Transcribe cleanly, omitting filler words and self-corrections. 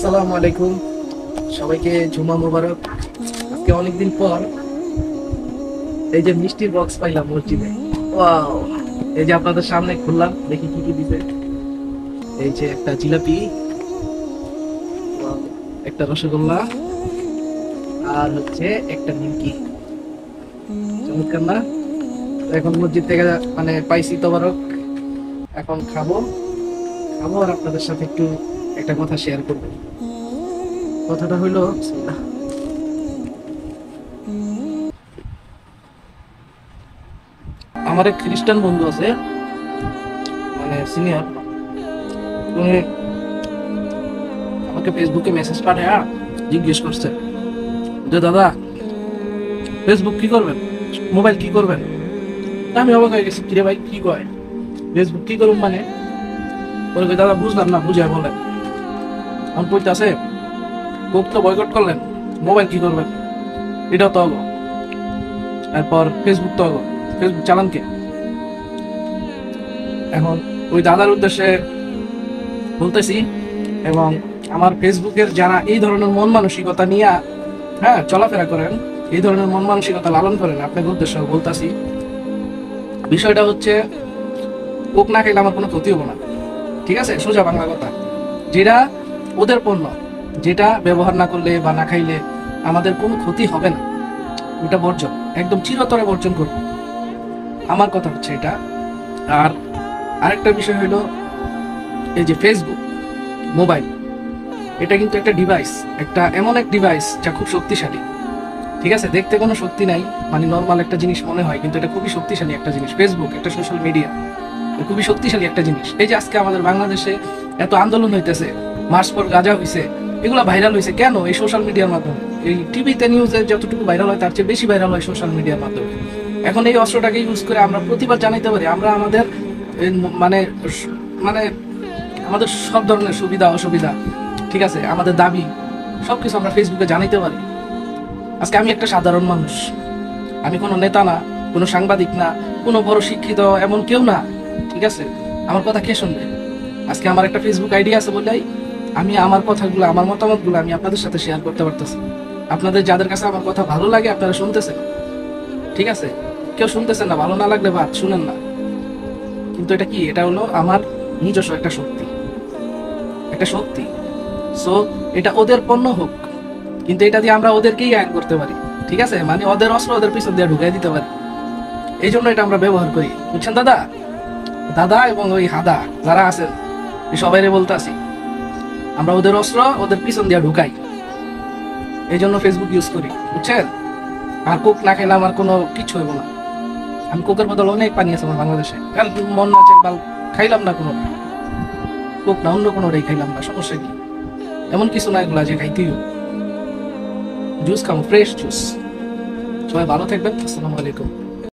আসসালামু আলাইকুম, সবাইকে জুমা মোবারক। আজকে অনেকদিন পর এই যে মিষ্টির বক্স পাইলাম মসজিদে। ওয়াও! এই যে আপনাদের সামনে খুললাম, দেখি কি কি দিছে। এই যে একটা জিলাপি, একটা রসগোল্লা, আর হচ্ছে একটা নিমকি। চমৎকার না? তো এখন মসজিদ থেকে মানে পাইছি তোবারক, এখন খাবো খাবো আর আপনাদের সাথে একটু একটা কথা শেয়ার করবো। কথাটা হইলো, আমার এক খ্রিস্টান বন্ধু আছে, মানে সিনিয়র। উনি আমাকে ফেসবুকে মেসেজ পাঠায় জিজ্ঞেস করছে যে দাদা, ফেসবুক কি করবেন, মোবাইল কি করবেন? তা আমি অবাক হয়ে গেছি, কিরে ভাই কি কয়, ফেসবুক কি করুন মানে? বলে কই, দাদা বুঝলাম না, বুঝায় বলেন। আমি কইতাছে, কোক তো বয়কট করলেন, মোবাইল কি করবেন? এটাও তো হলো, এরপর ফেসবুক তো হলো, ফেসবুক চালান কে? এখন ওই দাদার উদ্দেশ্যে বলতেছি, এবং আমার ফেসবুকের যারা এই ধরনের মন মানসিকতা নিয়ে চলাফেরা করেন, এই ধরনের মন মানসিকতা লালন করেন, আপনাকে উদ্দেশ্য বলতেছি, বিষয়টা হচ্ছে কোক না খাইলে আমার কোনো ক্ষতি হবো না। ঠিক আছে, সোজা বাংলা কথা। যেটা ওদের পণ্য, যেটা ব্যবহার না করলে বা না খাইলে আমাদের কোনো ক্ষতি হবে না, ওটা বর্জন, একদম চিরতরে বর্জন করবো। আমার কথা হচ্ছে এটা। আর আরেকটা বিষয় হলো, এই যে ফেসবুক মোবাইল, এটা কিন্তু একটা ডিভাইস, একটা এমন এক ডিভাইস যা খুব শক্তিশালী। ঠিক আছে, দেখতে কোনো শক্তি নাই, মানে নর্মাল একটা জিনিস মনে হয়, কিন্তু এটা খুবই শক্তিশালী একটা জিনিস। ফেসবুক একটা সোশ্যাল মিডিয়া, খুবই শক্তিশালী একটা জিনিস। এই যে আজকে আমাদের বাংলাদেশে এত আন্দোলন হইতেছে, মার্চ পর গাঁজা হয়েছে, এগুলো ভাইরাল হয়েছে কেন? এই সোশ্যাল মিডিয়ার মাধ্যমে। এই টিভিতে নিউজে যতটুকু ভাইরাল হয় তার চেয়ে বেশি ভাইরাল হয় সোশ্যাল মিডিয়ার মাধ্যমে। এখন এই অস্ত্রটাকে ইউজ করে আমরা প্রতিবাদ জানাইতে পারি, আমরা আমাদের মানে মানে আমাদের সব ধরনের সুবিধা অসুবিধা, ঠিক আছে, আমাদের দাবি সবকিছু আমরা ফেসবুকে জানাইতে পারি। আজকে আমি একটা সাধারণ মানুষ, আমি কোনো নেতা না, কোনো সাংবাদিক না, কোনো বড় শিক্ষিত এমন কেউ না। ঠিক আছে, আমার কথা কে শুনবে? আজকে আমার একটা ফেসবুক আইডি আছে বলেই আমি আমার কথাগুলো, আমার মতামতগুলো আমি আপনাদের সাথে শেয়ার করতে পারতেছি। আপনাদের যাদের কাছে আমার কথা ভালো লাগে আপনারা শুনতেছেন, ঠিক আছে, কেউ শুনতেছেন না, ভালো না লাগলে বাদ, শুনেন না। কিন্তু এটা কি? এটা হলো আমার নিজস্ব একটা শক্তি, একটা শক্তি। সো এটা ওদের পণ্য হোক, কিন্তু এটা দিয়ে আমরা ওদেরকেই এক করতে পারি। ঠিক আছে, মানে ওদের অস্ত্র ওদের পিছন দিয়ে ঢুকাই দিতে পারি। এই জন্য এটা আমরা ব্যবহার করি, বুঝছেন দাদা? দাদা এবং ওই হাদা যারা আছেন, সবাইরে বলতে আসি, আমরা ওদের অস্ত্র ওদের পিছন দিয়ে ঢুকাই, এই জন্য ফেসবুক ইউজ করি, বুঝছেন? আর কোক না খেলে আমার কোনো কিছু হইব না। আমি কোকের বদল অনেক পানি আছে আমার বাংলাদেশে, মন না চাই খাইলাম না, কোনো কোক না অন্য কোনো খাইলাম না, সমস্যা কি? এমন কিছু না এগুলা যে খাইতেই জুস খাবো, ফ্রেশ জুস। সবাই ভালো থাকবেন, আসসালামু আলাইকুম।